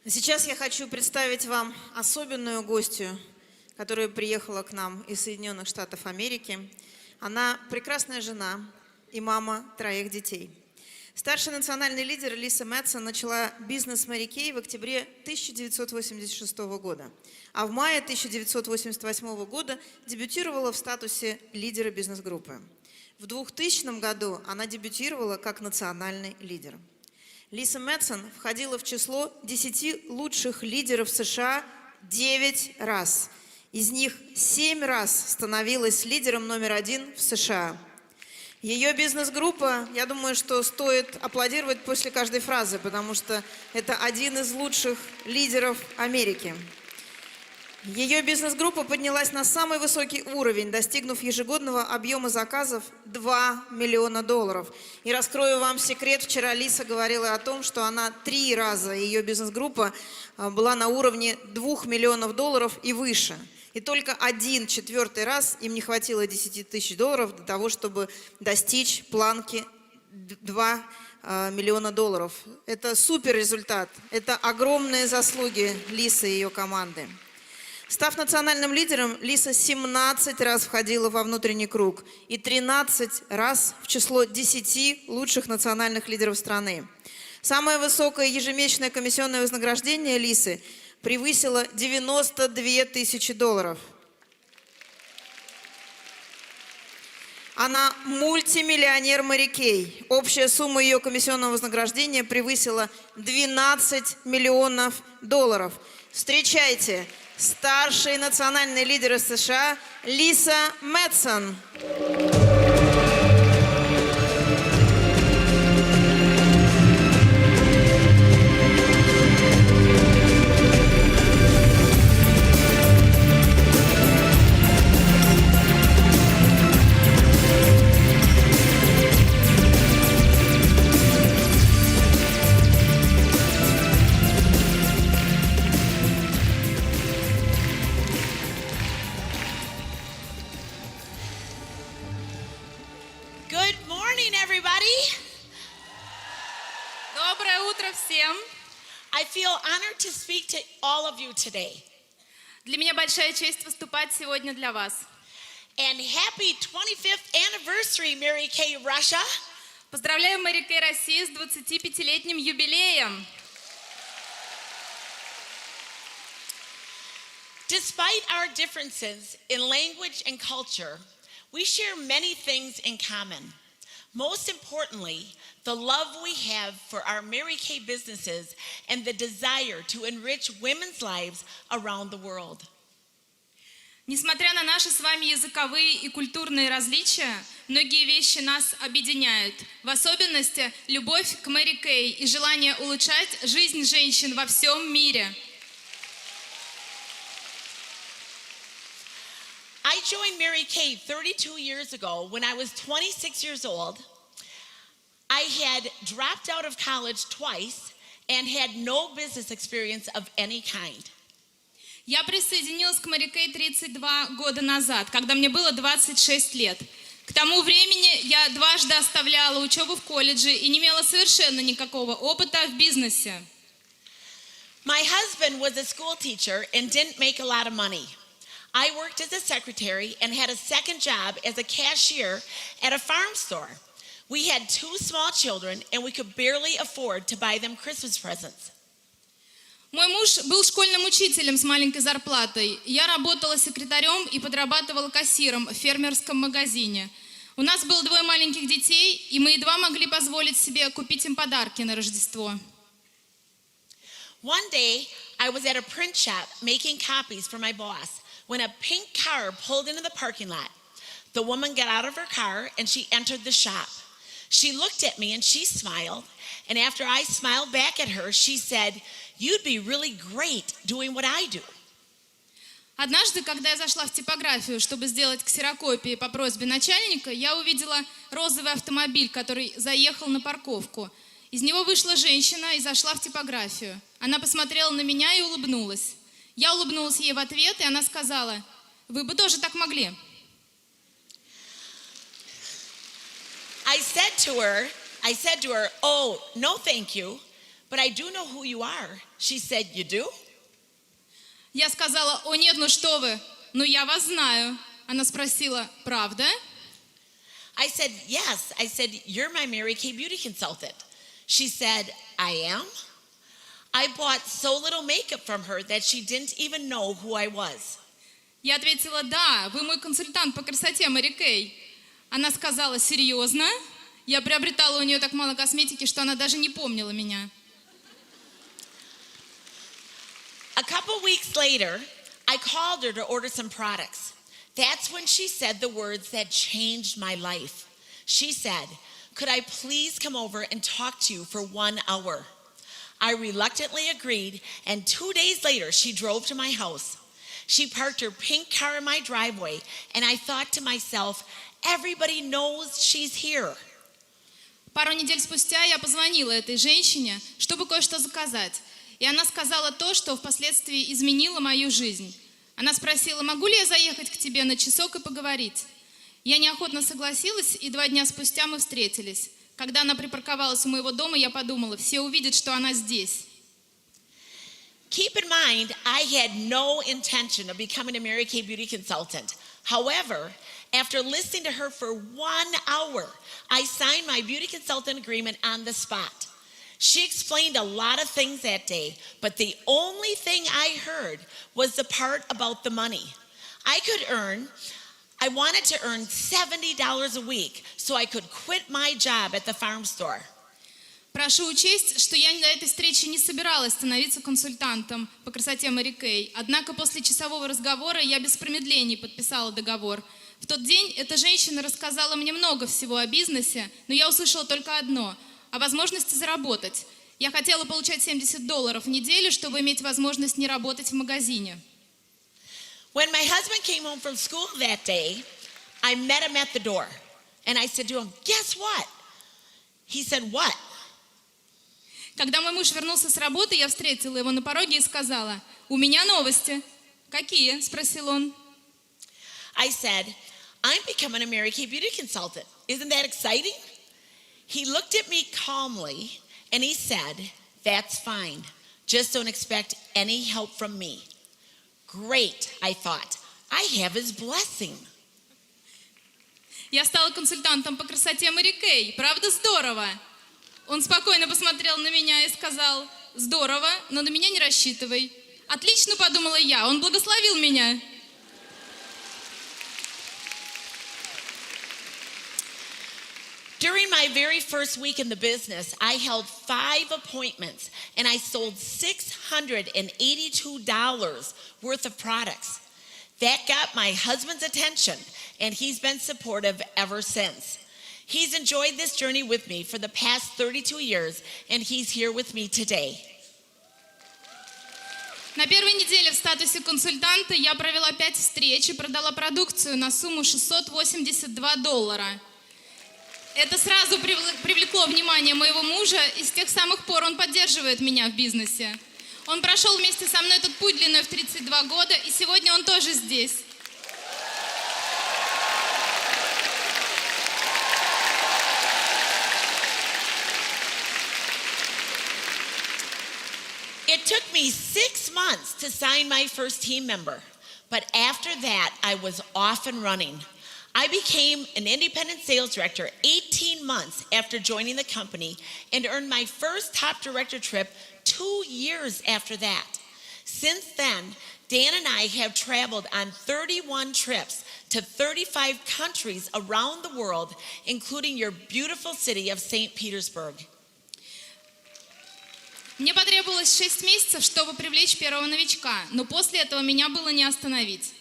Сейчас я хочу представить вам особенную гостью, которая приехала к нам из Соединенных Штатов Америки. Она прекрасная жена и мама 3 детей. Старший национальный лидер Лиса Мэдсон начала бизнес Мэри Кей в октябре 1986 года, а в мае 1988 года дебютировала в статусе лидера бизнес-группы. В 2000 году она дебютировала как национальный лидер. Лиса Мэдсон входила в число 10 лучших лидеров США 9 раз. Из них 7 раз становилась лидером номер 1 в США. Ее бизнес-группа, я думаю, что стоит аплодировать после каждой фразы, потому что это один из лучших лидеров Америки. Ее бизнес-группа поднялась на самый высокий уровень, достигнув ежегодного объема заказов $2 миллиона. И раскрою вам секрет, вчера Лиса говорила о том, что она 3 раза, ее бизнес-группа была на уровне $2 миллионов и выше. И только 1/4 раз им не хватило $10 тысяч для того, чтобы достичь планки $2 миллиона. Это супер результат, это огромные заслуги Лисы и ее команды. Став национальным лидером, Лиса 17 раз входила во внутренний круг и 13 раз в число 10 лучших национальных лидеров страны. Самое высокое ежемесячное комиссионное вознаграждение Лисы превысило $92 тысячи. Она мультимиллионер Мэри Кей. Общая сумма ее комиссионного вознаграждения превысила $12 миллионов. Встречайте, старший национальный лидер США Лиса Мэдсон. Доброе утро всем. I feel honored to speak to all of you today. Для меня большая честь выступать сегодня для вас. And happy 25th anniversary, Mary Kay, Russia. Поздравляю Мэри Кей Россию с 25-летним юбилеем. Despite our differences in language and culture, we share many things in common. Most importantly, the love we have for our Mary Kay businesses and the desire to enrich women's lives around the world. Несмотря на наши с вами языковые и культурные различия, многие вещи нас объединяют. В особенности любовь к Мэри Кей и желание улучшать жизнь женщин во всем мире. I joined Mary Kay 32 years ago when I was 26 years old. I had dropped out of college twice and had no business experience of any kind. Я присоединилась к Мэри Кей 32 года назад, когда мне было 26 лет. К тому времени я дважды оставляла учебу в колледже и не имела совершенно никакого опыта в бизнесе. My husband was a school teacher and didn't make a lot of money. I worked as a secretary and had a second job as a cashier at a farm store. We had 2 small children and we could barely afford to buy them Christmas presents. Мой муж был школьным учителем с маленькой зарплатой. Я работала секретарем и подрабатывала кассиром в фермерском магазине. У нас было 2 маленьких детей, и мы едва могли позволить себе купить им подарки на Рождество. One day, I was at a print shop making copies for my boss when a pink car pulled into the parking lot. The woman got out of her car and she entered the shop. She looked at me and she smiled, and after I smiled back at her, she said, "You'd be really great doing what I do." Однажды, когда я зашла в типографию, чтобы сделать ксерокопии по просьбе начальника, я увидела розовый автомобиль, который заехал на парковку. Из него вышла женщина и зашла в типографию. Она посмотрела на меня и улыбнулась. Я улыбнулась ей в ответ, и она сказала: "Вы бы тоже так могли." I said to her, "Oh, no thank you, But I do know who you are. She said, you do? Я сказала: «О нет, ну что вы, ну я вас знаю». Она спросила: «Правда?» I said, yes. I said, you're my Mary Kay beauty consultant. She said, I am? I bought so little makeup from her that she didn't even know who I was. Я ответила: «Да, вы мой консультант по красоте, Мэри Кей». Она сказала: «Серьезно?» Я приобретала у нее так мало косметики, что она даже не помнила меня. A couple weeks later, I called her to order some products. That's when she said the words that changed my life. She said, could I please come over and talk to you for 1 hour? I reluctantly agreed, and 2 days later, she drove to my house. She parked her pink car in my driveway, and I thought to myself, everybody knows she's here. Пару недель спустя я позвонила этой женщине, чтобы кое-что заказать. И она сказала то, что впоследствии изменило мою жизнь. Она спросила: «Могу ли я заехать к тебе на часок и поговорить?» Я неохотно согласилась, и 2 дня спустя мы встретились. Когда она припарковалась у моего дома, я подумала: все увидят, что она здесь. Keep in mind, I had no intention of becoming a Mary Kay beauty consultant. However, after listening to her for 1 hour, I signed my beauty consultant agreement on the spot. She explained a lot of things that day, but the only thing I heard was the part about the money. I wanted to earn $70 a week so I could quit my job at the farm store. Прошу учесть, что я на этой встрече не собиралась становиться консультантом по красоте Мэри Кей. Однако после часового разговора я без промедлений подписала договор. В тот день эта женщина рассказала мне много всего о бизнесе, но я услышала только одно – о возможности заработать. Я хотела получать $70 в неделю, чтобы иметь возможность не работать в магазине. When my husband came home from school that day, I met him at the door. And I said to him, guess what? He said, what? Когда мой муж вернулся с работы, я встретила его на пороге и сказала: «У меня новости». «Какие?» – спросил он. I said, I'm becoming a Mary Kay beauty consultant. Isn't that exciting? He looked at me calmly and he said, that's fine. Just don't expect any help from me. Great, I thought. I have his blessing. Я стала консультантом по красоте Мэри Кей. Правда, здорово? Он спокойно посмотрел на меня и сказал: «Здорово, но на меня не рассчитывай». «Отлично», подумала я, он благословил меня. During my very first week in the business, I held 5 appointments and I sold $682 worth of products. That got my husband's attention, and he's been supportive ever since. He's enjoyed this journey with me for the past 32 years, and he's here with me today. На первой неделе в статусе консультанта я провела 5 встреч и продала продукцию на сумму $682. Это сразу привлекло внимание моего мужа, и с тех самых пор он поддерживает меня в бизнесе. Он прошел вместе со мной этот путь длиной в 32 года, и сегодня он тоже здесь. It took me 6 months to sign my first team member, but after that, I was off and running. I became an independent sales director 18 months after joining the company and earned my first top director trip 2 years after that. Since then, Dan and I have traveled on 31 trips to 35 countries around the world, including your beautiful city of St. Petersburg. Мне потребовалось 6 месяцев, чтобы привлечь первого новичка, но после этого меня было не остановить.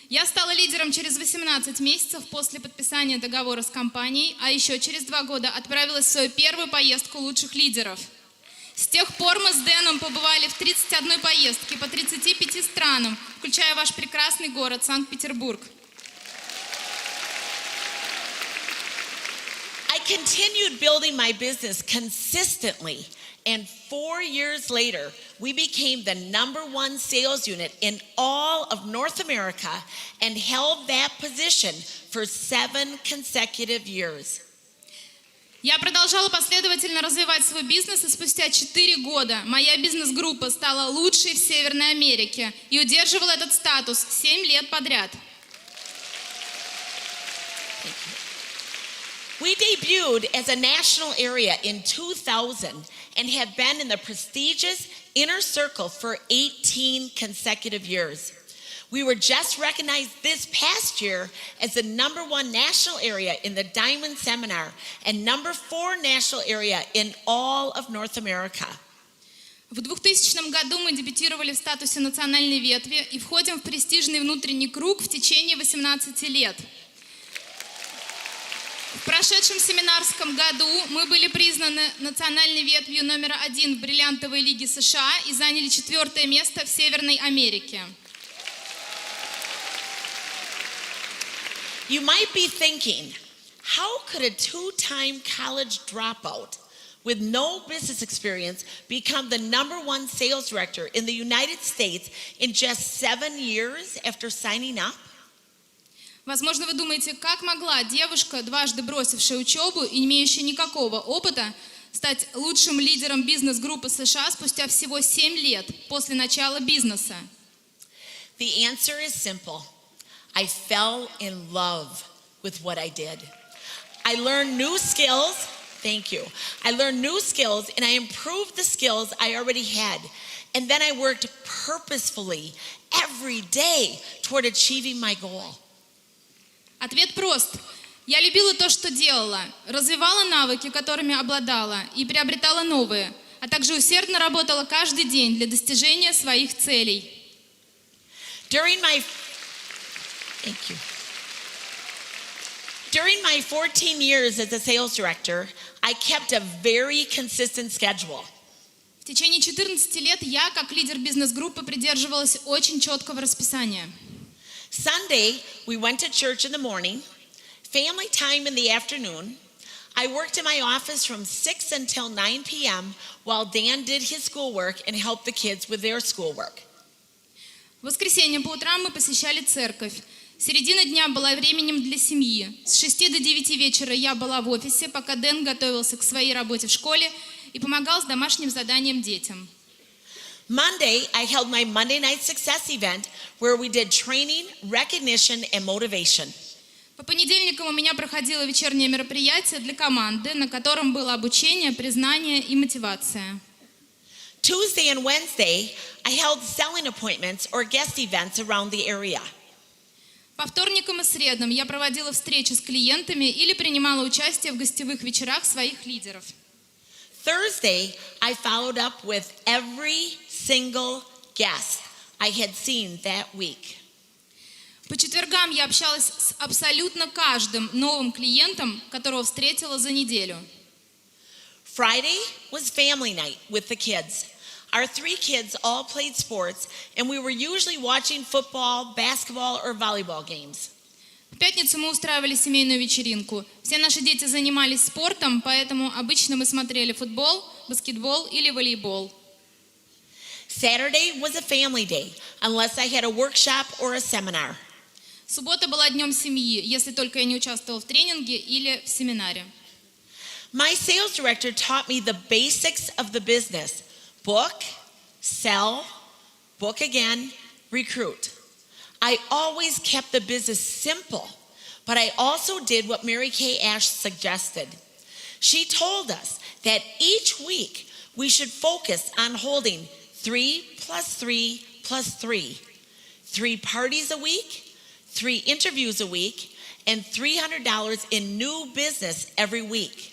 Я стала лидером через 18 месяцев после подписания договора с компанией, а еще через 2 года отправилась в свою первую поездку лучших лидеров. С тех пор мы с Дэном побывали в 31 поездке по 35 странам, включая ваш прекрасный город Санкт-Петербург. I continued building my business consistently, and 4 years later, we became the #1 sales unit in all of North America and held that position for 7 consecutive years. Я продолжала последовательно развивать свой бизнес, и спустя 4 года моя бизнес-группа стала лучшей в Северной Америке и удерживала этот статус 7 лет подряд. We debuted as a national area in 2000 and have been in the prestigious inner circle for 18 consecutive years. We were just recognized this past year as the #1 national area in the Diamond Seminar and #4 national area in all of North America. В 2000 году мы дебютировали в статусе национальной ветви и входим в престижный внутренний круг в течение 18 лет. В прошедшем семинарском году мы были признаны национальной ветвью #1 в бриллиантовой лиге США и заняли 4-е место в Северной Америке. You might be thinking, how could a 2-time college dropout with no business experience become the #1 sales director in the United States in just 7 years after signing up? Возможно, вы думаете, как могла девушка, дважды бросившая учебу и не имеющая никакого опыта, стать лучшим лидером бизнес-группы США спустя всего 7 лет после начала бизнеса? The answer is simple. I fell in love with what I did. I learned new skills. Thank you. I learned new skills and I improved the skills I already had. And then I worked purposefully every day toward achieving my goal. Ответ прост. Я любила то, что делала, развивала навыки, которыми обладала, и приобретала новые, а также усердно работала каждый день для достижения своих целей. During my 14 years as a sales director, I kept a very consistent schedule. В течение 14 лет я, как лидер бизнес-группы, придерживалась очень четкого расписания. Sunday, we went to church in the morning, family time in the afternoon. I worked in my office from 6 until 9 p.m. while Dan did his schoolwork and helped the kids with their schoolwork. В воскресенье по утрам мы посещали церковь. Середина дня была временем для семьи. С 6 до 9 вечера я была в офисе, пока Дэн готовился к своей работе в школе и помогал с домашним заданием детям. Monday, I held my Monday Night Success event where we did training, recognition, and motivation. По понедельникам у меня проходило вечернее мероприятие для команды, на котором было обучение, признание и мотивация. Tuesday and Wednesday, I held selling appointments or guest events around the area. По вторникам и средам я проводила встречи с клиентами или принимала участие в гостевых вечерах своих лидеров. Thursday, I followed up with every single guest I had seen that week. По четвергам я общалась с абсолютно каждым новым клиентом, которого встретила за неделю. Friday was family night with the kids. Our 3 kids all played sports, and we were usually watching football, basketball, or volleyball games. В пятницу мы устраивали семейную вечеринку. Все наши дети занимались спортом, поэтому обычно мы смотрели футбол, баскетбол или волейбол. Saturday was a family day, unless I had a workshop or a seminar. Суббота была днем семьи, если только я не участвовала в тренинге или в семинаре. My sales director taught me the basics of the business: book, sell, book again, recruit. I always kept the business simple, but I also did what Mary Kay Ash suggested. She told us that each week we should focus on holding 3 + 3 + 3. 3 parties a week, 3 interviews a week, and $300 in new business every week.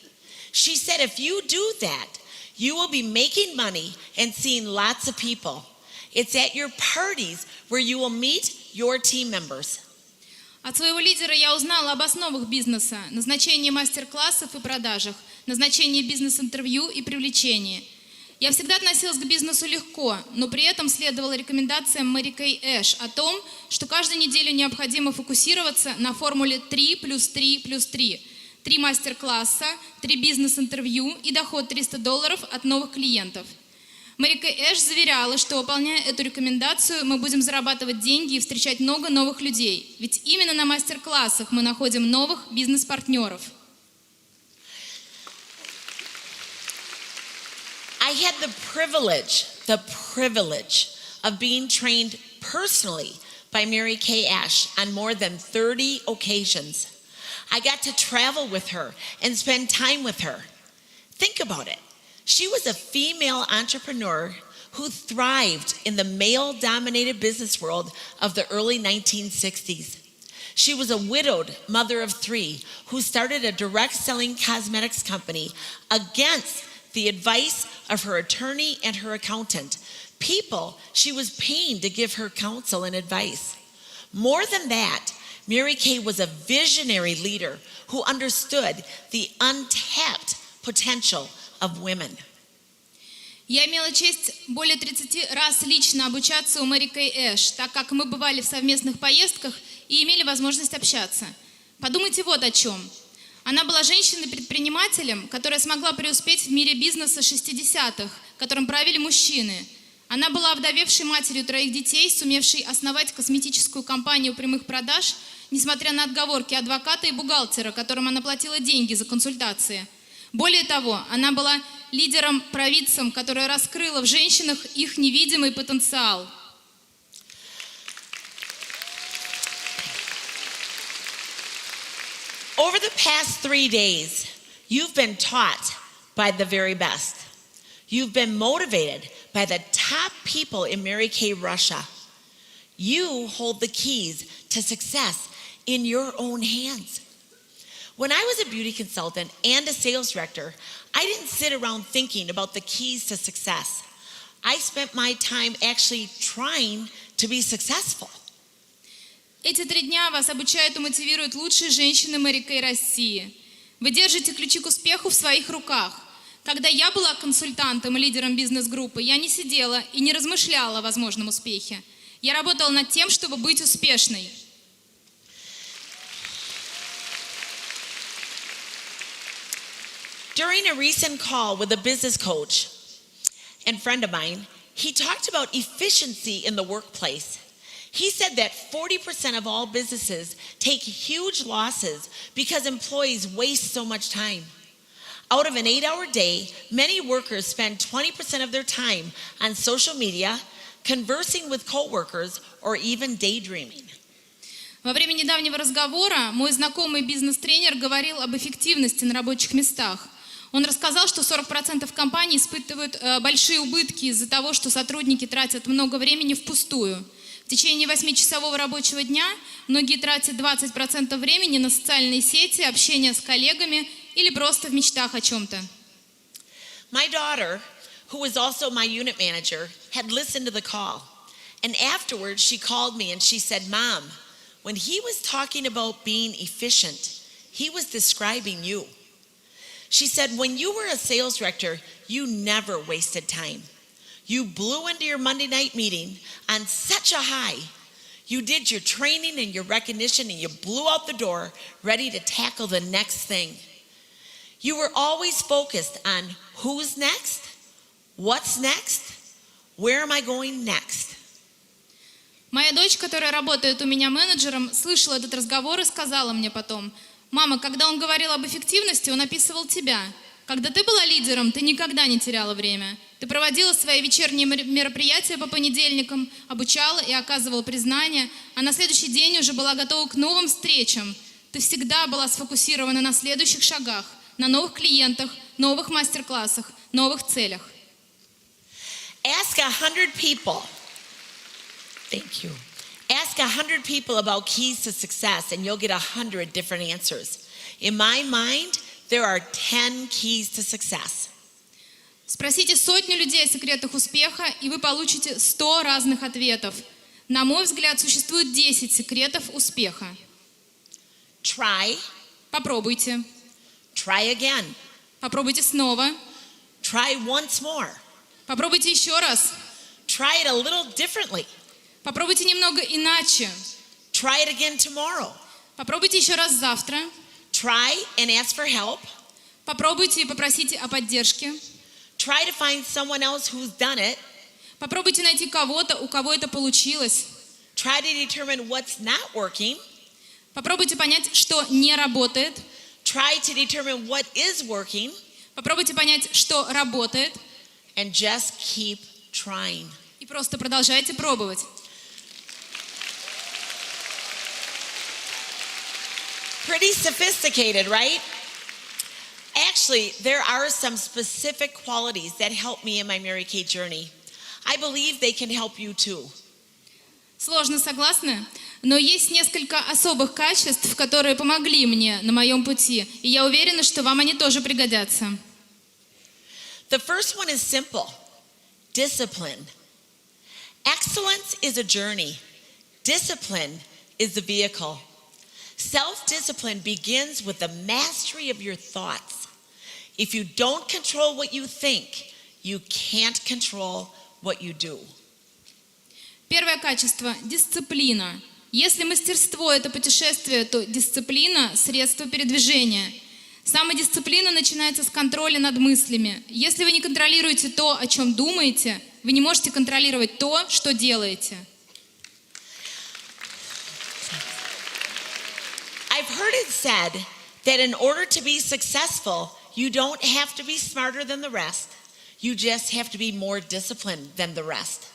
She said if you do that, you will be making money and seeing lots of people. It's at your parties where you will meet your team members. От своего лидера я узнала об основах бизнеса, назначении мастер-классов и продажах, назначении бизнес-интервью и привлечении. Я всегда относилась к бизнесу легко, но при этом следовала рекомендациям Мэри Кей Эш о том, что каждую неделю необходимо фокусироваться на формуле 3 + 3 + 3. 3 мастер-класса, 3 бизнес-интервью и доход $300 от новых клиентов. Мэри Кей Эш заверяла, что, выполняя эту рекомендацию, мы будем зарабатывать деньги и встречать много новых людей. Ведь именно на мастер-классах мы находим новых бизнес-партнеров. I had the privilege of being trained personally by Mary Kay Ash on more than 30 occasions. I got to travel with her and spend time with her. Think about it. She was a female entrepreneur who thrived in the male-dominated business world of the early 1960s. She was a widowed mother of 3 who started a direct-selling cosmetics company against the advice of her attorney and her accountant, people she was paying to give her counsel and advice. More than that, Mary Kay was a visionary leader who understood the untapped potential of women. Я имела честь более 30 раз лично обучаться у Мэри Кэй Эш, так как мы бывали в совместных поездках и имели возможность общаться. Подумайте вот о чем. Она была женщиной-предпринимателем, которая смогла преуспеть в мире бизнеса 60-х, которым правили мужчины. Она была овдовевшей матерью 3 детей, сумевшей основать косметическую компанию прямых продаж, несмотря на отговорки адвоката и бухгалтера, которым она платила деньги за консультации. Более того, она была лидером-провидцем, которая раскрыла в женщинах их невидимый потенциал. Over the past 3 days, you've been taught by the very best. You've been motivated by the top people in Mary Kay Russia. You hold the keys to success in your own hands. When I was a beauty consultant and a sales director, I didn't sit around thinking about the keys to success. I spent my time actually trying to be successful. Эти 3 дня вас обучают и мотивируют лучшие женщины Мэри Кэй России. Вы держите ключи к успеху в своих руках. Когда я была консультантом и лидером бизнес-группы, я не сидела и не размышляла о возможном успехе. Я работала над тем, чтобы быть успешной. During a recent call with a business coach and friend of mine, he talked about efficiency in the workplace. He said that 40% of all businesses take huge losses because employees waste so much time. Out of an 8-hour day, many workers spend 20% of their time on social media, conversing with coworkers, or even daydreaming. Во время недавнего разговора мой знакомый бизнес-тренер говорил об эффективности на рабочих местах. Он рассказал, что 40% компаний испытывают большие убытки из-за того, что сотрудники тратят много времени впустую. В течение 8-часового рабочего дня многие тратят 20% времени на социальные сети, общение с коллегами или просто в мечтах о чем-то. My daughter, who was also my unit manager, had listened to the call. And afterwards, she called me and she said, "Mom, when he was talking about being efficient, he was describing you." She said, "When you were a sales director, you never wasted time. You blew into your Monday night meeting on such a high. You did your training and your recognition and you blew out the door, ready to tackle the next thing. You were always focused on who's next, what's next, where am I going next?" Моя дочь, которая работает у меня менеджером, слышала этот разговор и сказала мне потом: «Мама, когда он говорил об эффективности, он описывал тебя. Когда ты была лидером, ты никогда не теряла время. Ты проводила свои вечерние мероприятия по понедельникам, обучала и оказывала признание, а на следующий день уже была готова к новым встречам. Ты всегда была сфокусирована на следующих шагах, на новых клиентах, новых мастер-классах, новых целях». Ask 100 people. Thank you. Ask 100 people about keys to success and you'll get 100 different answers. In my mind, there are 10 keys to success. Спросите 100 людей о секретах успеха, и вы получите 100 разных ответов. На мой взгляд, существует 10 секретов успеха. Try. Попробуйте. Try again. Попробуйте снова. Try once more. Попробуйте еще раз. Try it a little differently. Попробуйте немного иначе. Try it again tomorrow. Попробуйте еще раз завтра. Try and ask for help. Попробуйте и попросите о поддержке. Try to find someone else who's done it. Попробуйте найти кого-то, у кого это получилось. Try to determine what's not working. Попробуйте понять, что не работает. Try to determine what is working. Попробуйте понять, что работает. and just keep trying. И просто продолжайте пробовать. Pretty sophisticated, right? Actually, there are some specific qualities that help me in my Mary Kay journey. I believe they can help you too. Сложно, согласны? Но есть несколько особых качеств, которые помогли мне на моем пути. И я уверена, что вам они тоже пригодятся. The first one is simple. Discipline. Excellence is a journey. Discipline is the vehicle. Self-discipline begins with the mastery of your thoughts. If you don't control what you think, you can't control what you do. Первое качество – дисциплина. Если мастерство – это путешествие, то дисциплина – средство передвижения. Самодисциплина начинается с контроля над мыслями. Если вы не контролируете то, о чем думаете, вы не можете контролировать то, что делаете. I've heard it said that in order to be successful, you don't have to be smarter than the rest. You just have to be more disciplined than the rest.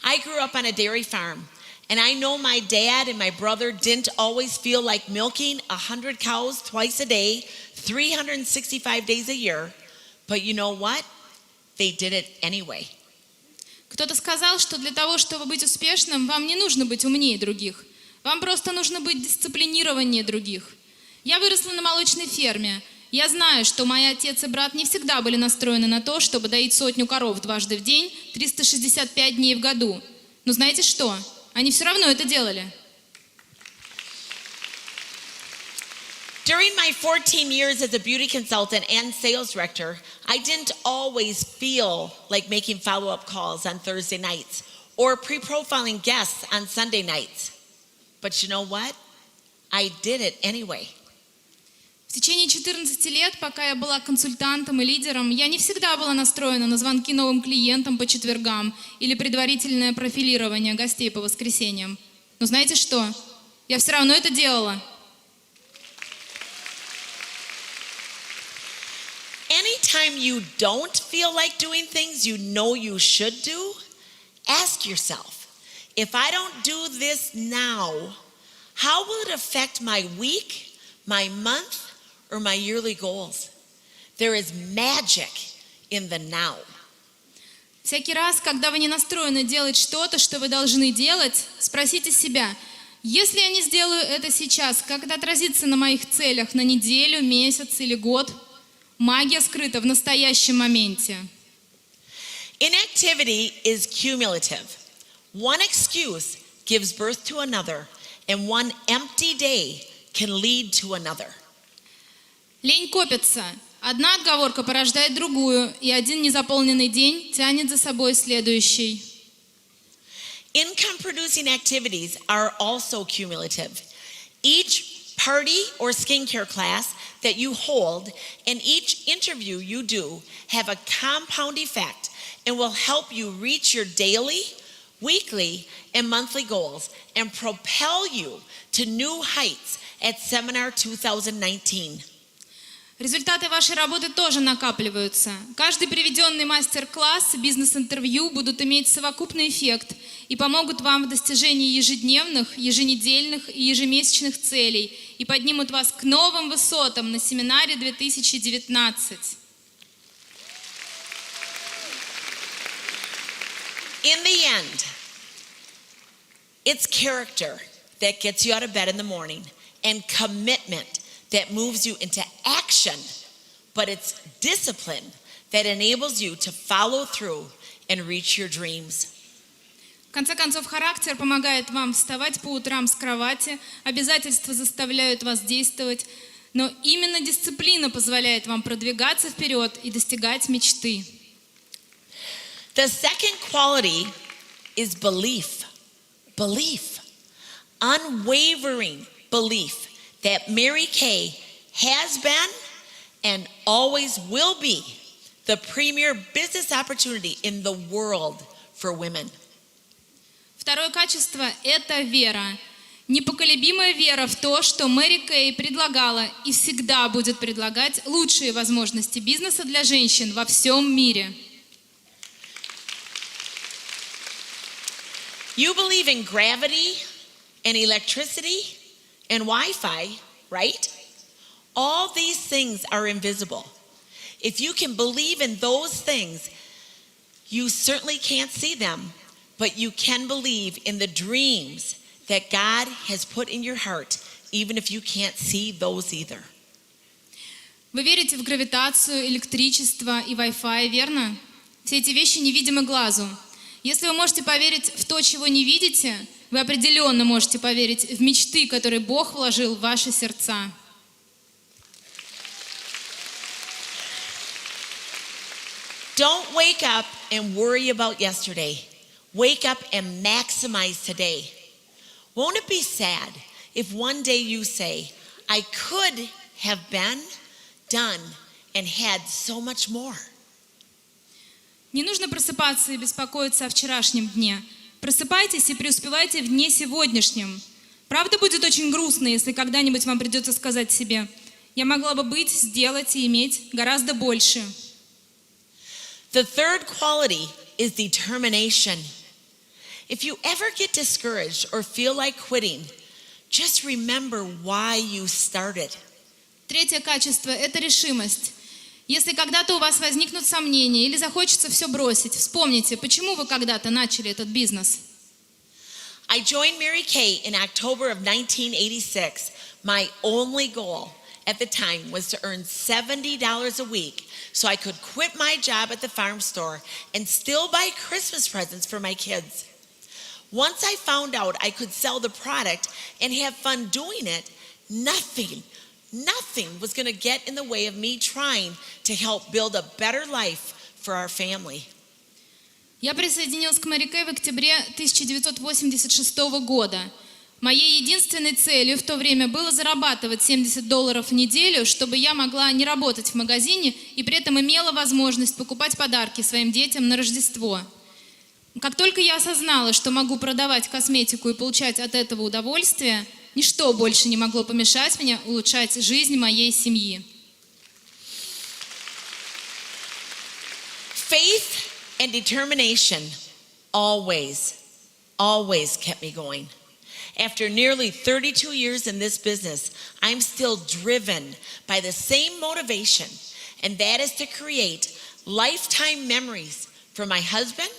I grew up on a dairy farm, and I know my dad and my brother didn't always feel like milking 100 cows twice a day, 365 days a year, but you know what? They did it anyway. Кто-то сказал, что для того, чтобы быть успешным, вам не нужно быть умнее других. Вам просто нужно быть дисциплинированнее других. Я выросла на молочной ферме. Я знаю, что мои отец и брат не всегда были настроены на то, чтобы доить 100 коров дважды в день, 365 дней в году. Но знаете что? Они все равно это делали. During my 14 years as a beauty consultant and sales director, I didn't always feel like making follow-up calls on Thursday nights or pre-profiling guests on Sunday nights. But you know what? I did it anyway. В течение 14 лет, пока я была консультантом и лидером, я не всегда была настроена на звонки новым клиентам по четвергам или предварительное профилирование гостей по воскресеньям. Но знаете что? Я все равно это делала. Anytime you don't feel like doing things you know you should do, ask yourself, if I don't do this now, how will it affect my week, my month, or my yearly goals? There is magic in the now. Всякий раз, когда вы не настроены делать что-то, что вы должны делать, спросите себя, если я не сделаю это сейчас, как это отразится на моих целях на неделю, месяц или год? Магия скрыта в настоящем моменте. Inactivity is cumulative. One excuse gives birth to another, and one empty day can lead to another. Лень копится. Одна отговорка порождает другую, и один незаполненный день тянет за собой следующий. Income-producing activities are also cumulative. Each party or skincare class that you hold and each interview you do have a compound effect and will help you reach your daily, weekly, and monthly goals and propel you to new heights at Seminar 2019. Результаты вашей работы тоже накапливаются. Каждый приведенный мастер-класс, бизнес-интервью будут иметь совокупный эффект и помогут вам в достижении ежедневных, еженедельных и ежемесячных целей и поднимут вас к новым высотам на семинаре 2019. In the end, it's character that gets you out of bed in the morning and commitment that moves you into action, but it's discipline that enables you to follow through and reach your dreams. В конце концов, характер помогает вам вставать по утрам с кровати, обязательства заставляют вас действовать, но именно дисциплина позволяет вам продвигаться вперед и достигать мечты. The second quality is belief. Belief. Unwavering belief that Mary Kay has been and always will be the premier business opportunity in the world for women. Второе качество – это вера. Непоколебимая вера в то, что Мэри Кей предлагала и всегда будет предлагать лучшие возможности бизнеса для женщин во всем мире. You believe in gravity and electricity and Wi-Fi, right? All these things are invisible. If you can believe in those things, you certainly can't see them, but you can believe in the dreams that God has put in your heart, even if you can't see those either. Вы верите в гравитацию, электричество и Wi-Fi, верно? Все эти вещи невидимы глазу. Если вы можете поверить в то, чего не видите, вы определенно можете поверить в мечты, которые Бог вложил в ваши сердца. Don't wake up and worry about yesterday. Wake up and maximize today. Won't it be sad if one day you say, I could have been, done, and had so much more? Не нужно просыпаться и беспокоиться о вчерашнем дне. Просыпайтесь и преуспевайте в дне сегодняшнем. Правда, будет очень грустно, если когда-нибудь вам придется сказать себе, я могла бы быть, сделать и иметь гораздо больше. The third quality is determination. If you ever get discouraged or feel like quitting, just remember why you started. Третье качество – это решимость. Если когда-то у вас возникнут сомнения или захочется все бросить, вспомните, почему вы когда-то начали этот бизнес. I joined Mary Kay in October of 1986. My only goal at the time was to earn $70 a week so I could quit my job at the farm store and still buy Christmas presents for my kids. Once I found out I could sell the product and have fun doing it, nothing was going to get in the way of me trying to help build a better life for our family. Я присоединилась к Мэри Кэй в октябре 1986 года. Моей единственной целью в то время было зарабатывать $70 в неделю, чтобы я могла не работать в магазине и при этом имела возможность покупать подарки своим детям на Рождество. Как только я осознала, что могу продавать косметику и получать от этого удовольствие, ничто больше не могло помешать мне улучшать жизнь моей семьи. Faith and determination always kept me going. After nearly 32 years in this business, I'm still driven by the same motivation, and that is to create lifetime memories for my husband,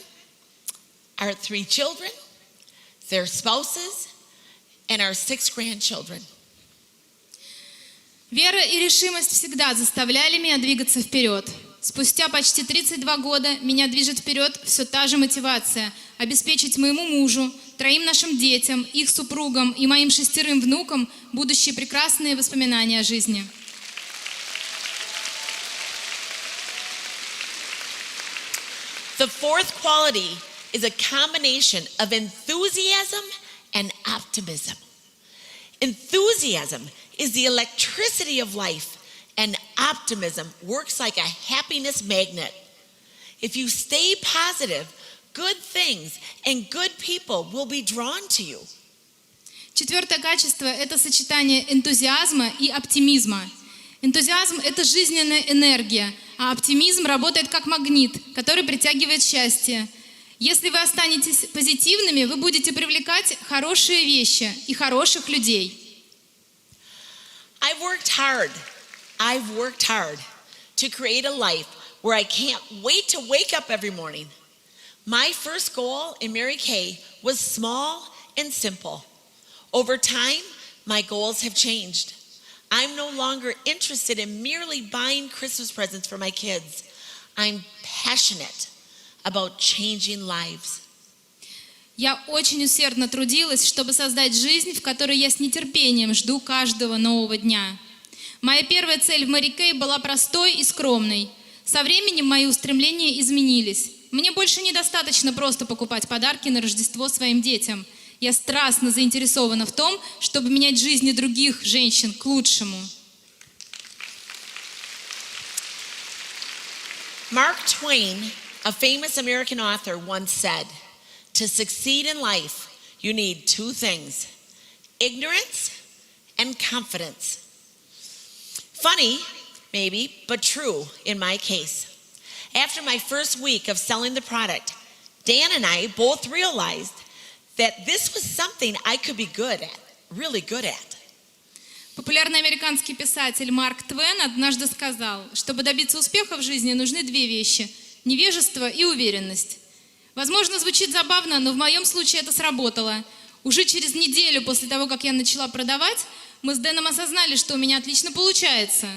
our 3 children, their spouses, and our 6 grandchildren. Вера и решимость всегда заставляли меня двигаться вперед. Спустя почти 32 года меня движет вперед все та же мотивация – обеспечить моему мужу, 3 нашим детям, их супругам и моим 6 внукам будущие прекрасные воспоминания о жизни. The fourth quality is a combination of enthusiasm and optimism. Enthusiasm is the electricity of life, and optimism works like a happiness magnet. If you stay positive, good things and good people will be drawn to you. Четвертое качество – это сочетание энтузиазма и оптимизма. Энтузиазм – это жизненная энергия, а оптимизм работает как магнит, который притягивает счастье. Если вы останетесь позитивными, вы будете привлекать хорошие вещи и хороших людей. I've worked hard to create a life where I can't wait to wake up every morning. My first goal in Mary Kay was small and simple. Over time, my goals have changed. I'm no longer interested in merely buying Christmas presents for my kids. I'm passionate about changing lives. Я очень усердно трудилась, чтобы создать жизнь, в которой я с нетерпением жду каждого нового дня. Моя первая цель в Мэри Кэй была простой и скромной. Со временем мои устремления изменились. Мне больше недостаточно просто покупать подарки на Рождество своим детям. Я страстно заинтересована в том, чтобы менять жизни других женщин к лучшему. Mark Twain, a famous American author, once said, to succeed in life, you need 2 things, ignorance and confidence. Funny, maybe, but true in my case. After my first week of selling the product, Dan and I both realized that this was something I could be good at, really good at. Популярный американский писатель Марк Твен однажды сказал, чтобы добиться успеха в жизни, нужны две вещи – невежество и уверенность. Возможно, звучит забавно, но в моем случае это сработало. Уже через неделю после того, как я начала продавать, мы с Дэном осознали, что у меня отлично получается.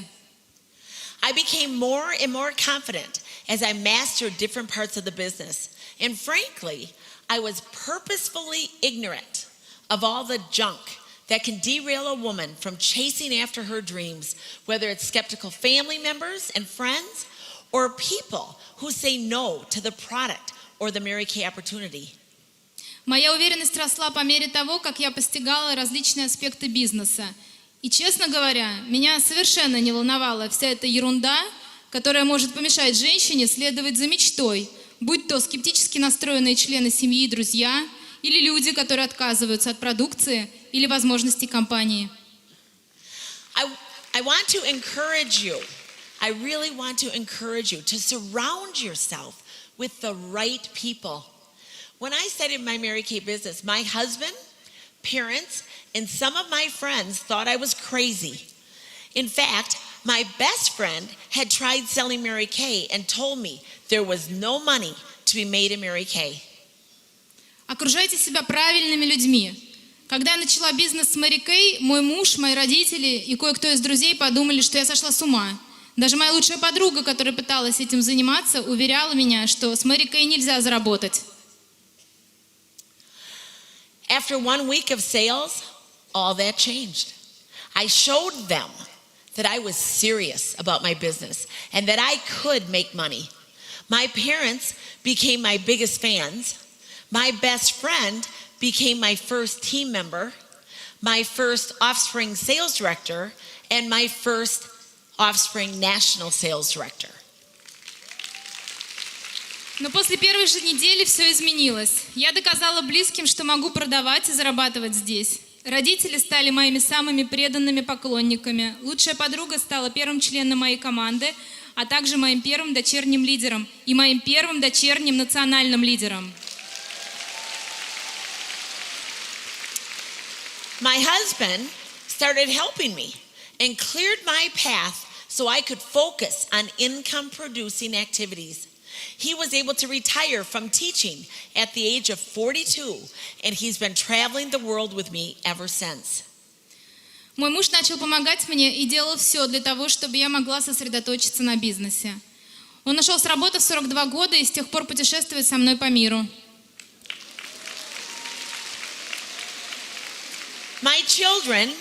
I became more and more confident as I mastered different parts of the business. And frankly, I was purposefully ignorant of all the junk that can derail a woman from chasing after her dreams, whether it's skeptical family members and friends or people who say no to the product or the Mary Kay opportunity. Моя уверенность росла по мере того, как я постигала различные аспекты бизнеса. И, честно говоря, меня совершенно не волновала вся эта ерунда, которая может помешать женщине следовать за мечтой, будь то скептически настроенные члены семьи и друзья, или люди, которые отказываются от продукции или возможностей компании. I want to encourage you. I really want to encourage you to surround yourself with the right people. When I started my Mary Kay business, my husband, parents, and some of my friends thought I was crazy. In fact, my best friend had tried selling Mary Kay and told me there was no money to be made in Mary Kay. Окружайте себя правильными людьми. Когда я начала бизнес с Мэри Кей, мой муж, мои родители и кое-кто из друзей подумали, что я сошла с ума. Даже моя лучшая подруга, которая пыталась этим заниматься, уверяла меня, что с Мэри Кей нельзя заработать. After 1 week of sales, all that changed. I showed them that I was serious about my business and that I could make money. My parents became my biggest fans. My best friend became my first team member, my first Offspring sales director, and my first Offspring national sales director. Но после первой же недели все изменилось. Я доказала близким, что могу продавать и зарабатывать здесь. Родители стали моими самыми преданными поклонниками. Лучшая подруга стала первым членом моей команды, а также моим первым дочерним лидером и моим первым дочерним национальным лидером. My husband started helping me and cleared my path so I could focus on income-producing activities. He was able to retire from teaching at the age of 42, and he's been traveling the world with me ever since. Мой муж начал помогать мне и делал все для того, чтобы я могла сосредоточиться на бизнесе. Он нашел с работы в 42 года и с тех пор путешествует со мной по миру. My children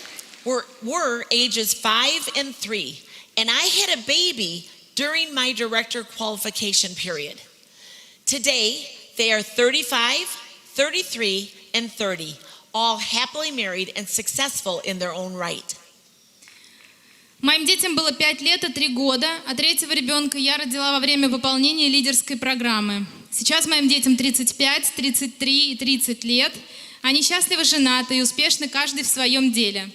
were ages 5 and 3, and I had a baby during my director qualification period. Today, they are 35, 33, and 30, all happily married and successful in their own right. Моим детям было 5 лет и 3 года, а третьего ребенка я родила во время выполнения лидерской программы. Сейчас моим детям 35, 33 и 30 лет. Они счастливо женаты и успешны каждый в своем деле.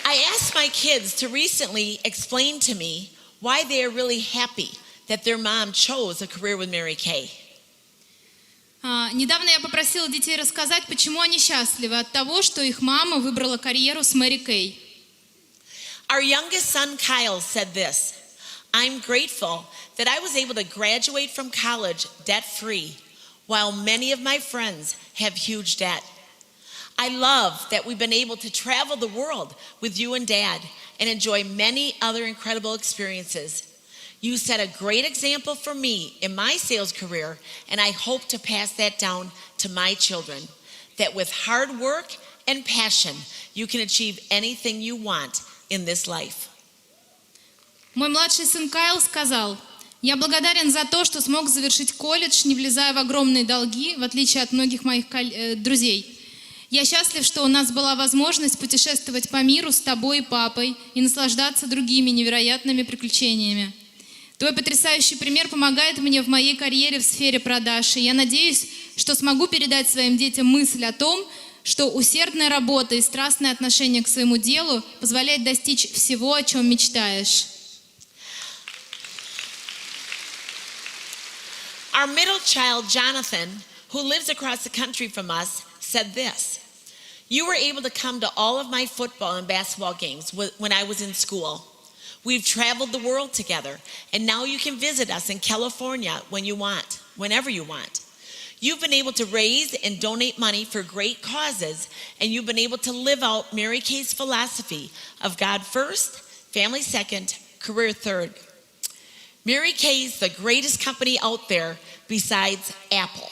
I asked my kids to recently explain to me why they are really happy that their mom chose a career with Mary Kay. Недавно я попросила детей рассказать, почему они счастливы от того, что их мама выбрала карьеру с Мэри Кей. Our youngest son Kyle said this: I'm grateful that I was able to graduate from college debt-free, while many of my friends have huge debt. I love that we've been able to travel the world with you and Dad and enjoy many other incredible experiences. You set a great example for me in my sales career, and I hope to pass that down to my children, that with hard work and passion, you can achieve anything you want in this life. Мой младший сын Кайл сказал: «Я благодарен за то, что смог завершить колледж, не влезая в огромные долги, в отличие от многих моих друзей. Я счастлив, что у нас была возможность путешествовать по миру с тобой и папой и наслаждаться другими невероятными приключениями. Твой потрясающий пример помогает мне в моей карьере в сфере продаж, и я надеюсь, что смогу передать своим детям мысль о том, что усердная работа и страстное отношение к своему делу позволяет достичь всего, о чем мечтаешь». Our middle child, Jonathan, who lives across the country from us, said this: "You were able to come to all of my football and basketball games when I was in school. We've traveled the world together, and now you can visit us in California when you want, whenever you want. You've been able to raise and donate money for great causes, and you've been able to live out Mary Kay's philosophy of God first, family second, career third. Mary Kay's the greatest company out there besides Apple."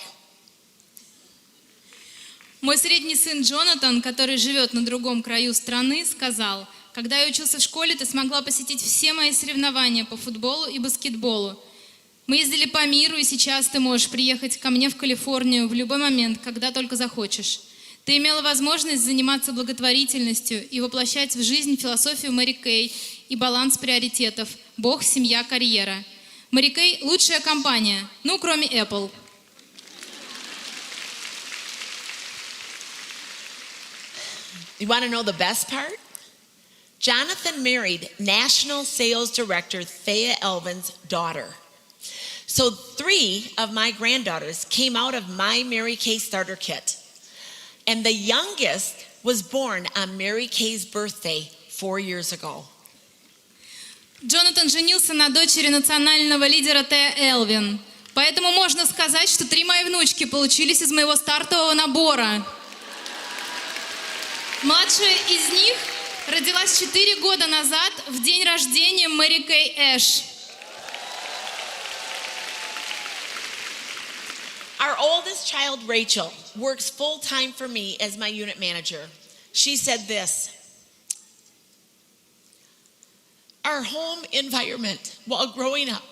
Мой средний сын Джонатан, который живет на другом краю страны, сказал: «Когда я учился в школе, ты смогла посетить все мои соревнования по футболу и баскетболу. Мы ездили по миру, и сейчас ты можешь приехать ко мне в Калифорнию в любой момент, когда только захочешь. Ты имела возможность заниматься благотворительностью и воплощать в жизнь философию Мэри Кей и баланс приоритетов – Бог, семья, карьера. Мэри Кей – лучшая компания, ну, кроме Apple». You want to know the best part? Jonathan married National Sales Director Thea Elvin's daughter. So 3 of my granddaughters came out of my Mary Kay starter kit. And the youngest was born on Mary Kay's birthday 4 years ago. Джонатан женился на дочери национального лидера Тея Элвин. Поэтому можно сказать, что 3 мои внучки получились из моего стартового набора. Младшая из них родилась 4 года назад в день рождения Мэри Кей Эш. Our oldest child, Rachel, works full-time for me as my unit manager. She said this: "Our home environment while growing up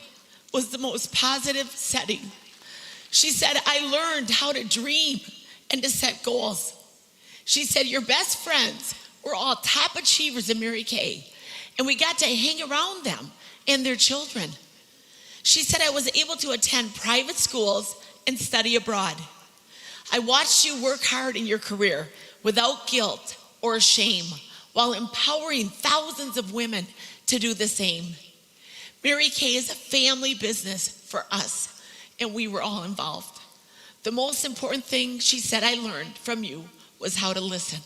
was the most positive setting." She said, "I learned how to dream and to set goals." She said, "Your best friends were all top achievers in Mary Kay, and we got to hang around them and their children." She said, "I was able to attend private schools and study abroad. I watched you work hard in your career without guilt or shame while empowering thousands of women to do the same. Mary Kay is a family business for us, and we were all involved. The most important thing," she said, "I learned from you was how to listen."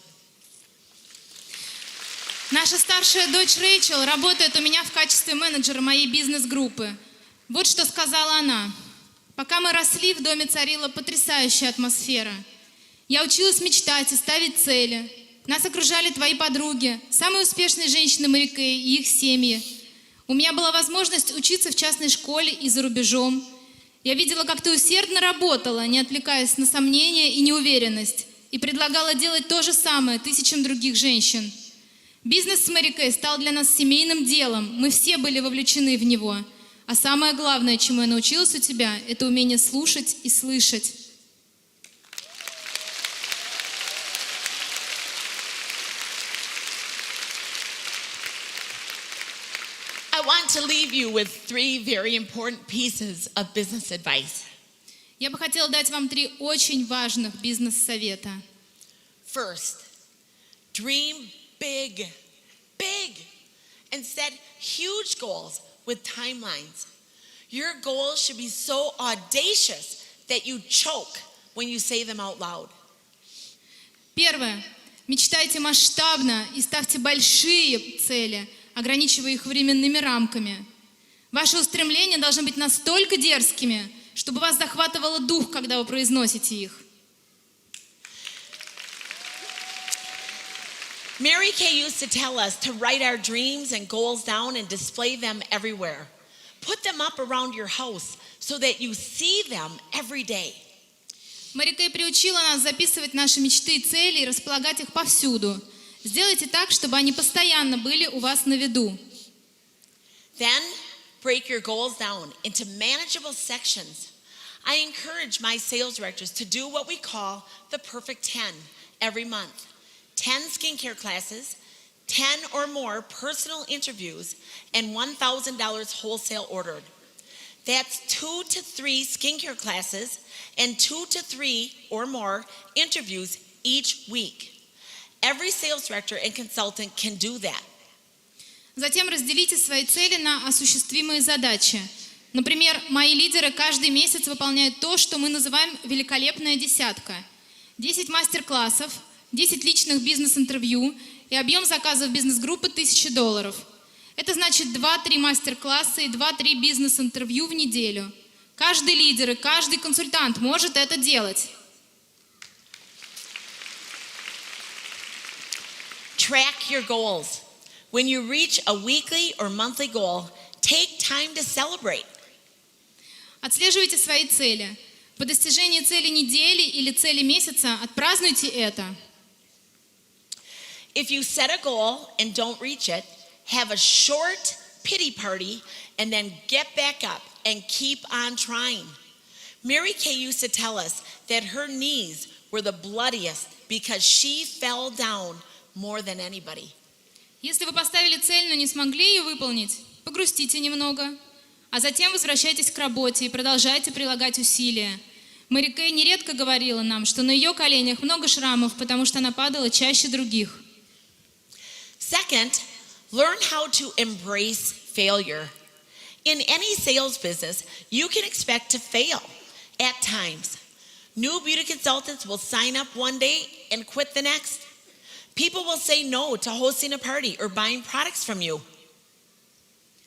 Наша старшая дочь Рэйчел работает у меня в качестве менеджера моей бизнес-группы. Вот что сказала она: «Пока мы росли, в доме царила потрясающая атмосфера. Я училась мечтать и ставить цели. Нас окружали твои подруги, самые успешные женщины Мэри Кей и их семьи. У меня была возможность учиться в частной школе и за рубежом. Я видела, как ты усердно работала, не отвлекаясь на сомнения и неуверенность, и предлагала делать то же самое тысячам других женщин. Бизнес с Мэри Кей стал для нас семейным делом, мы все были вовлечены в него. А самое главное, чему я научилась у тебя, это умение слушать и слышать». I want to leave you with 3 very important pieces of business advice. Я бы хотела дать вам 3 очень важных бизнес-совета. First, dream big, big, and set huge goals with timelines. Your goals should be so audacious that you choke when you say them out loud. Первое. Мечтайте масштабно и ставьте большие цели, ограничивая их временными рамками. Ваши устремления должны быть настолько дерзкими, чтобы вас захватывало дух, когда вы произносите их. Mary Kay used to tell us to write our dreams and goals down and display them everywhere. Put them up around your house so that you see them every day. Мэри Кей приучила нас записывать наши мечты и цели и располагать их повсюду. Сделайте так, чтобы они постоянно были у вас на виду. Then break your goals down into manageable sections. I encourage my sales directors to do what we call the perfect 10 every month. 10 skincare classes, 10 or more personal interviews, and $1,000 wholesale ordered. That's 2 to 3 skincare classes and 2 to 3 or more interviews each week. Every sales director and consultant can do that. Затем разделите свои цели на осуществимые задачи. Например, мои лидеры каждый месяц выполняют то, что мы называем «великолепная десятка». 10 мастер-классов, 10 личных бизнес-интервью и объем заказов бизнес-группы $1000. Это значит 2-3 мастер-класса и 2-3 бизнес-интервью в неделю. Каждый лидер и каждый консультант может это делать. Track your goals. When you reach a weekly or monthly goal, take time to celebrate. Отслеживайте свои цели. По достижении цели недели или цели месяца отпразднуйте это. If you set a goal and don't reach it, have a short pity party and then get back up and keep on trying. Mary Kay used to tell us that her knees were the bloodiest because she fell down more than anybody. Если вы поставили цель, но не смогли ее выполнить, погрустите немного, а затем возвращайтесь к работе и продолжайте прилагать усилия. Мэри Кей нередко говорила нам, что на ее коленях много шрамов, потому что она падала чаще других. Second, learn how to embrace failure. In any sales business, you can expect to fail at times. New beauty consultants will sign up one day and quit the next. People will say no to hosting a party or buying products from you.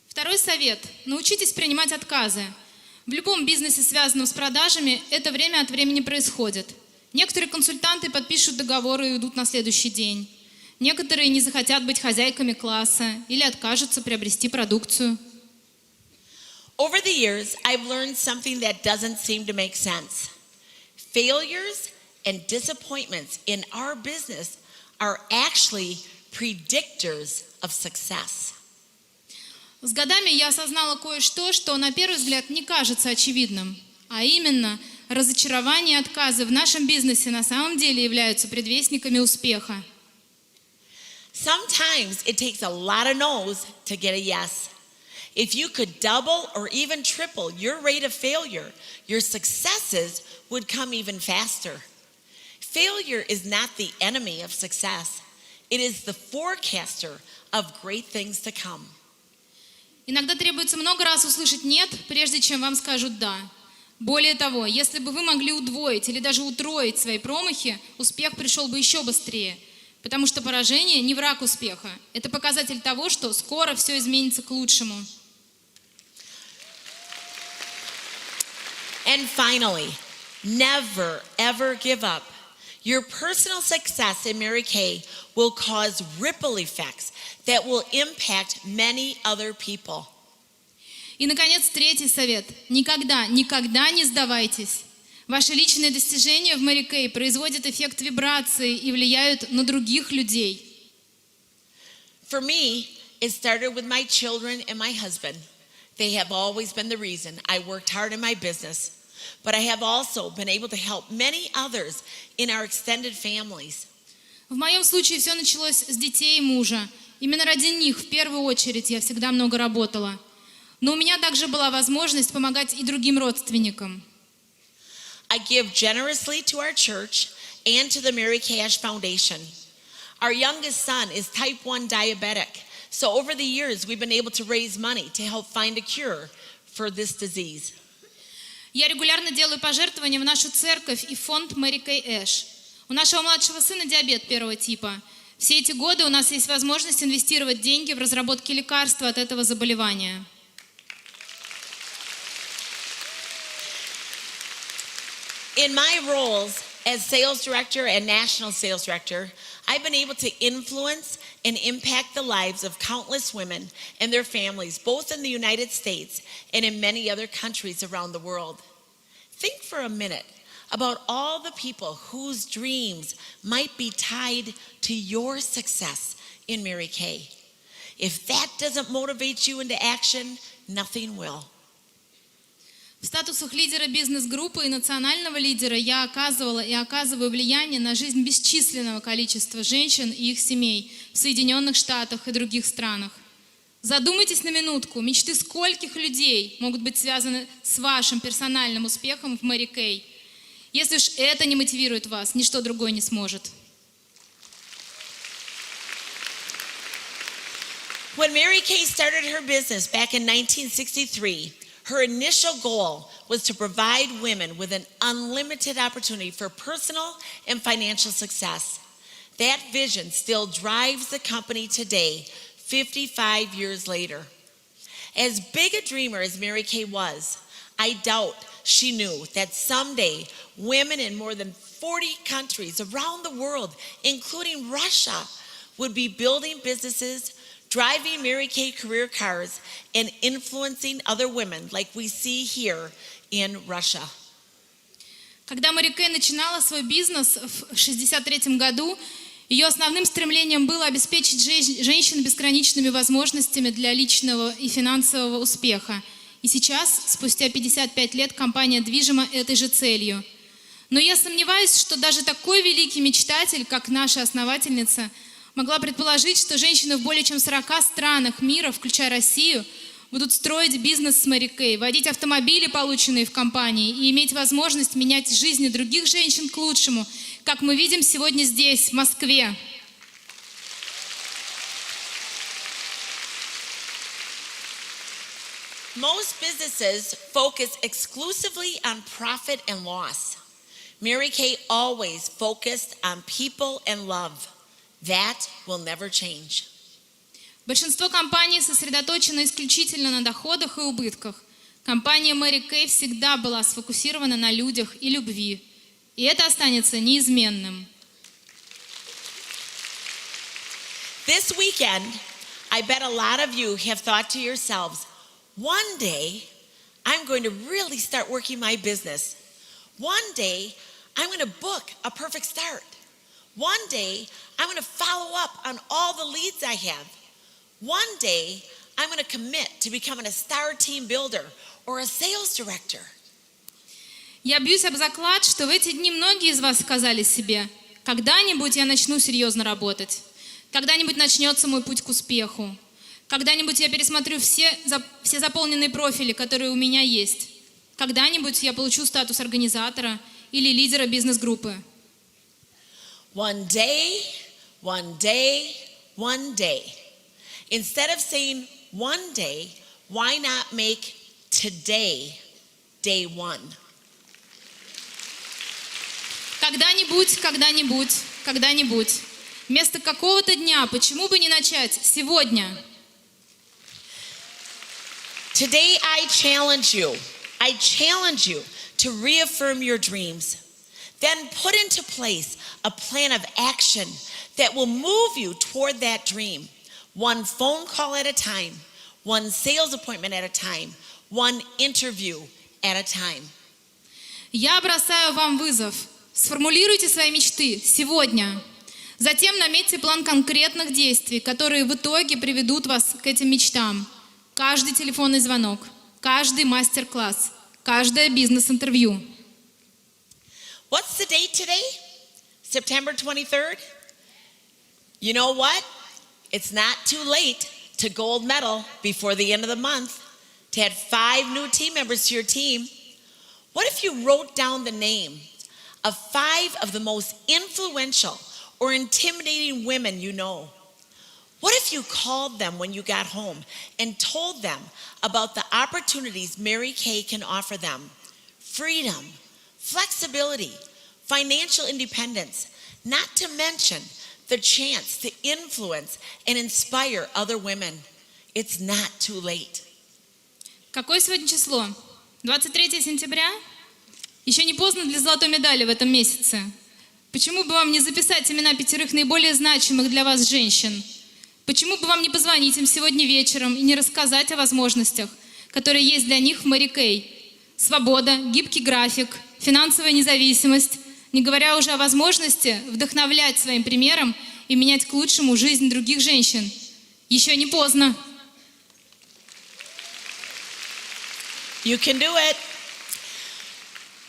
Второй совет. Научитесь принимать отказы. В любом бизнесе, связанном с продажами, это время от времени происходит. Некоторые консультанты подпишут договоры и уйдут на следующий день. Некоторые не захотят быть хозяйками класса или откажутся приобрести продукцию. Over the years, I've learned something that doesn't seem to make sense. Failures and disappointments in our business are actually predictors of success. С годами я осознала кое-что, что на первый взгляд не кажется очевидным, а именно разочарование и отказы в нашем бизнесе на самом деле являются предвестниками успеха. Sometimes it takes a lot of no's to get a yes. If you could double or even triple your rate of failure, your successes would come even faster. Failure is not the enemy of success. It is the forecaster of great things to come. Иногда требуется много раз услышать «нет», прежде чем вам скажут «да». Более того, если бы вы могли удвоить или даже утроить свои промахи, успех пришел бы еще быстрее. Потому что поражение не враг успеха. Это показатель того, что скоро все изменится к лучшему. And finally, never ever give up. Your personal success in Mary Kay will cause ripple effects that will impact many other people. И, наконец, третий совет. Никогда не сдавайтесь. Ваши личные достижения в Мэри Кей производят эффект вибрации и влияют на других людей. For me, it started with my children and my husband. They have always been the reason I worked hard in my business. But I have also been able to help many others in our extended families. В моем случае все началось с детей и мужа. Именно ради них в первую очередь я всегда много работала. Но у меня также была возможность помогать и другим родственникам. I give generously to our church and to the Mary Kay Ash Foundation. Our youngest son is type 1 diabetic. So over the years, we've been able to raise money to help find a cure for this disease. Я регулярно делаю пожертвования в нашу церковь и фонд Мэри Кей Эш. У нашего младшего сына диабет первого типа. Все эти годы у нас есть возможность инвестировать деньги в разработки лекарства от этого заболевания. In my roles as sales director and national sales director, I've been able to influence and impact the lives of countless women and their families, both in the United States and in many other countries around the world. Think for a minute about all the people whose dreams might be tied to your success in Mary Kay. If that doesn't motivate you into action, nothing will. В статусах лидера бизнес-группы и национального лидера я оказывала и оказываю влияние на жизнь бесчисленного количества женщин и их семей в Соединенных Штатах и других странах. Задумайтесь на минутку, мечты скольких людей могут быть связаны с вашим персональным успехом в Мэри Кей. Если уж это не мотивирует вас, ничто другое не сможет. When Mary Kay started her business back in 1963, Her initial goal was to provide women with an unlimited opportunity for personal and financial success. That vision still drives the company today, 55 years later. As big a dreamer as Mary Kay was, I doubt she knew that someday women in more than 40 countries around the world, including Russia, would be building businesses, driving Mary Kay career cars, and influencing other women like we see here in Russia. Когда Мэри Кей начинала свой бизнес в 1963 году, ее основным стремлением было обеспечить женщин безграничными возможностями для личного и финансового успеха. И сейчас, спустя 55 лет, компания движима этой же целью. Но я сомневаюсь, что даже такой великий мечтатель, как наша основательница, могла предположить, что женщины в более чем 40 странах мира, включая Россию, будут строить бизнес с Мэри Кей, водить автомобили, полученные в компании, и иметь возможность менять жизни других женщин к лучшему, как мы видим сегодня здесь, в Москве. Most businesses focus exclusively on profit and loss. Mary Kay always focused on people and love. That will never change. Большинство компаний сосредоточено исключительно на доходах и убытках. Компания Мэри Кей всегда была сфокусирована на людях и любви. И это останется неизменным. This weekend, I bet a lot of you have thought to yourselves, one day, I'm going to really start working my business. One day, I'm going to book a perfect start. One day, I'm going to follow up on all the leads I have. One day, I'm going to commit to becoming a star team builder or a sales director. Я бьюсь об заклад, что в эти дни многие из вас сказали себе: когда-нибудь я начну серьезно работать, когда-нибудь начнется мой путь к успеху, когда-нибудь я пересмотрю все заполненные профили, которые у меня есть, когда-нибудь я получу статус организатора или лидера бизнес-группы. One day, one day, one day. Instead of saying one day, why not make today day one? Когда-нибудь, когда-нибудь, когда-нибудь. Вместо какого-то дня, почему бы не начать сегодня? Today I challenge you to reaffirm your dreams. Then put into place a plan of action that will move you toward that dream. One phone call at a time, one sales appointment at a time, one interview at a time. Я бросаю вам вызов. Сформулируйте свои мечты сегодня. Затем наметьте план конкретных действий, которые в итоге приведут вас к этим мечтам. Каждый телефонный звонок, каждый мастер-класс, каждое бизнес-интервью. What's the date today? September 23rd? You know what? It's not too late to gold medal before the end of the month, to add 5 new team members to your team. What if you wrote down the name of 5 of the most influential or intimidating women you know? What if you called them when you got home and told them about the opportunities Mary Kay can offer them? Freedom, flexibility, financial independence, not to mention the chance to influence and inspire other women. It's not too late. Какое сегодня число? 23 сентября? Еще не поздно для золотой медали в этом месяце. Почему бы вам не записать имена 5 наиболее значимых для вас женщин? Почему бы вам не позвонить им сегодня вечером и не рассказать о возможностях, которые есть для них в Мэри Кей? Свобода, гибкий график, финансовая независимость, не говоря уже о возможности вдохновлять своим примером и менять к лучшему жизнь других женщин. Еще не поздно. You can do it.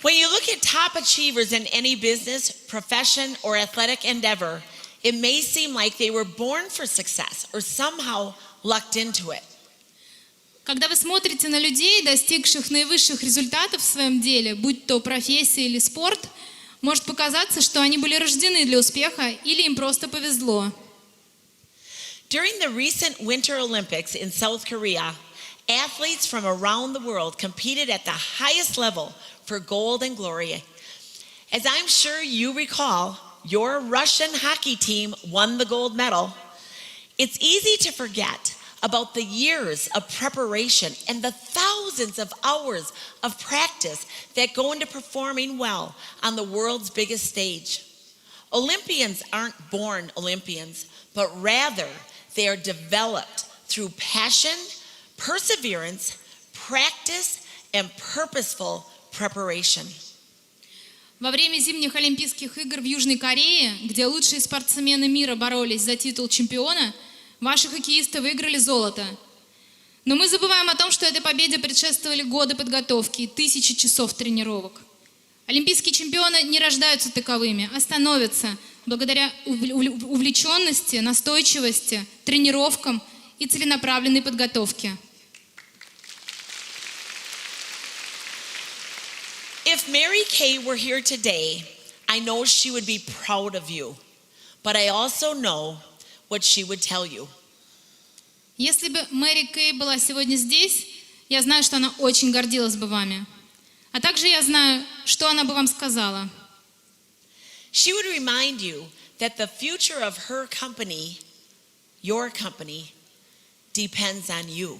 When you look at top achievers in any business, profession, or athletic endeavor, it may seem like they were born for success or somehow lucked into it. Когда вы смотрите на людей, достигших наивысших результатов в своем деле, будь то профессия или спорт, может показаться, что они были рождены для успеха или им просто повезло. During the recent Winter Olympics in South Korea, Athletes from around the world competed at the highest level for gold and glory. As I'm sure you recall, your Russian hockey team won the gold medal. It's easy to forget about the years of preparation and the thousands of hours of practice that go into performing well on the world's biggest stage. Olympians aren't born Olympians, but rather they are developed through passion, perseverance, practice, and purposeful preparation. Во время зимних Олимпийских игр в Южной Корее, где лучшие спортсмены мира боролись за титул чемпиона, ваши хоккеисты выиграли золото. Но мы забываем о том, что этой победе предшествовали годы подготовки и тысячи часов тренировок. Олимпийские чемпионы не рождаются таковыми, а становятся благодаря увлеченности, настойчивости, тренировкам и целенаправленной подготовке. If Mary Kay were here today, I know she would be proud of you, but I also know what she would tell you. Если бы Мэри Кей была сегодня здесь, я знаю, что она очень гордилась бы вами. А также я знаю, что она бы вам сказала. She would remind you that the future of her company, your company, depends on you.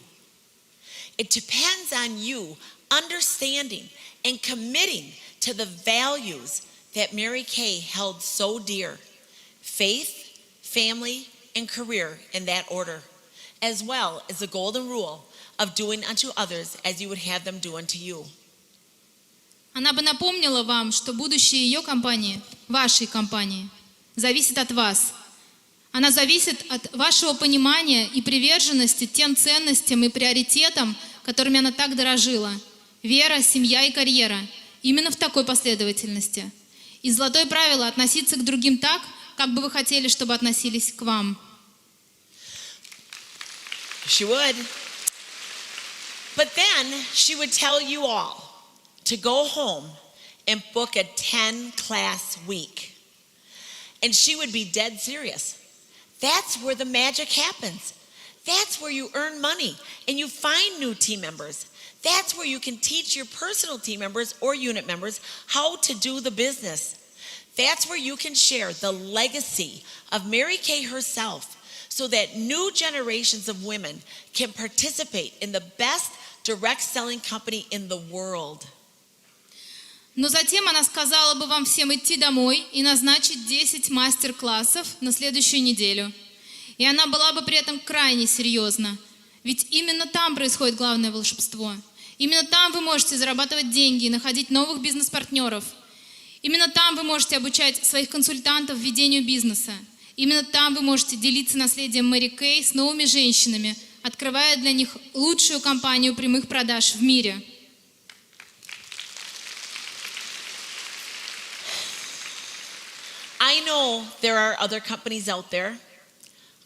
It depends on you understanding and committing to the values that Mary Kay held so dear: faith, family, and career in that order, as well as the golden rule of doing unto others as you would have them do unto you. Она бы напомнила вам, что будущее ее компании, вашей компании, зависит от вас. Она зависит от вашего понимания и приверженности тем ценностям и приоритетам, которыми она так дорожила. Вера, семья и карьера. Именно в такой последовательности. И золотое правило — относиться к другим так, как бы вы хотели, чтобы относились к вам. She would. But then she would tell you all to go home and book a 10-class week. And she would be dead serious. That's where the magic happens. That's where you earn money and you find new team members. That's where you can teach your personal team members or unit members how to do the business. That's where you can share the legacy of Mary Kay herself so that new generations of women can participate in the best direct selling company in the world. Но затем она сказала бы вам всем идти домой и назначить 10 мастер-классов на следующую неделю. И она была бы при этом крайне серьезна. Ведь именно там происходит главное волшебство. Именно там вы можете зарабатывать деньги и находить новых бизнес-партнеров. Именно там вы можете обучать своих консультантов ведению бизнеса. Именно там вы можете делиться наследием Мэри Кей с новыми женщинами, открывая для них лучшую компанию прямых продаж в мире. I know there are other companies out there.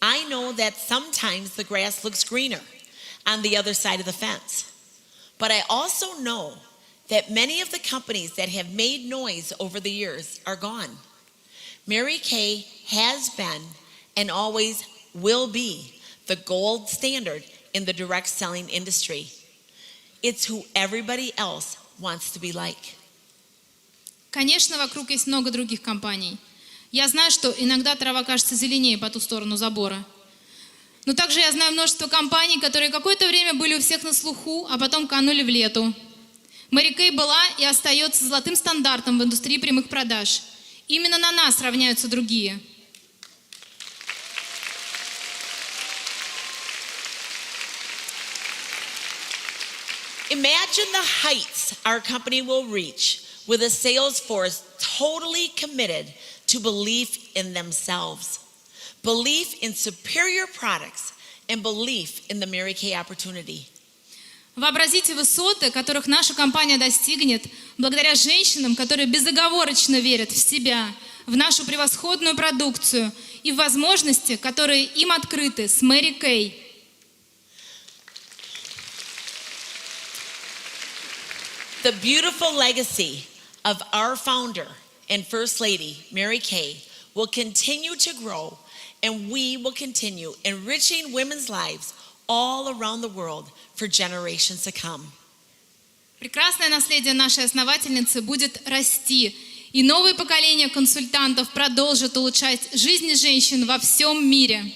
I know that sometimes the grass looks greener on the other side of the fence. But I also know that many of the companies that have made noise over the years are gone. Mary Kay has been and always will be the gold standard in the direct selling industry. It's who everybody else wants to be like. Конечно, вокруг есть много других компаний. Я знаю, что иногда трава кажется зеленее по ту сторону забора. Но также я знаю множество компаний, которые какое-то время были у всех на слуху, а потом канули в лету. Мэри Кей была и остается золотым стандартом в индустрии прямых продаж. Именно на нас равняются другие. Imagine the heights our company will reach with a sales force totally committed to belief in themselves, belief in superior products, and belief in the Mary Kay opportunity. Вообразите высоты, которых наша компания достигнет благодаря женщинам, которые безоговорочно верят в себя, в нашу превосходную продукцию и в возможности, которые им открыты с Мэри Кей. The beautiful legacy of our founder and First Lady, Mary Kay, will continue to grow, and we will continue enriching women's lives all around the world for generations to come. Прекрасное наследие нашей основательницы будет расти, и новые поколения консультантов продолжат улучшать жизни женщин во всем мире.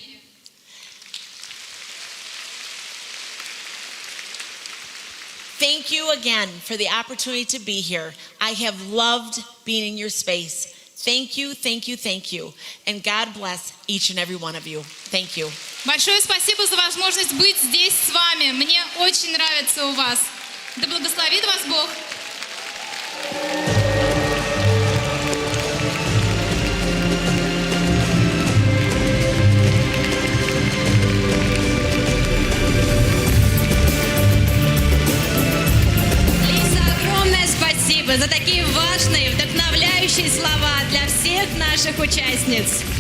Thank you again for the opportunity to be here. I have loved being in your space. Thank you, thank you, thank you. And God bless each and every one of you. Thank you. Большое спасибо за возможность быть здесь с вами. Мне очень нравится у вас. Да благословит вас Бог. Спасибо за такие важные, вдохновляющие слова для всех наших участниц.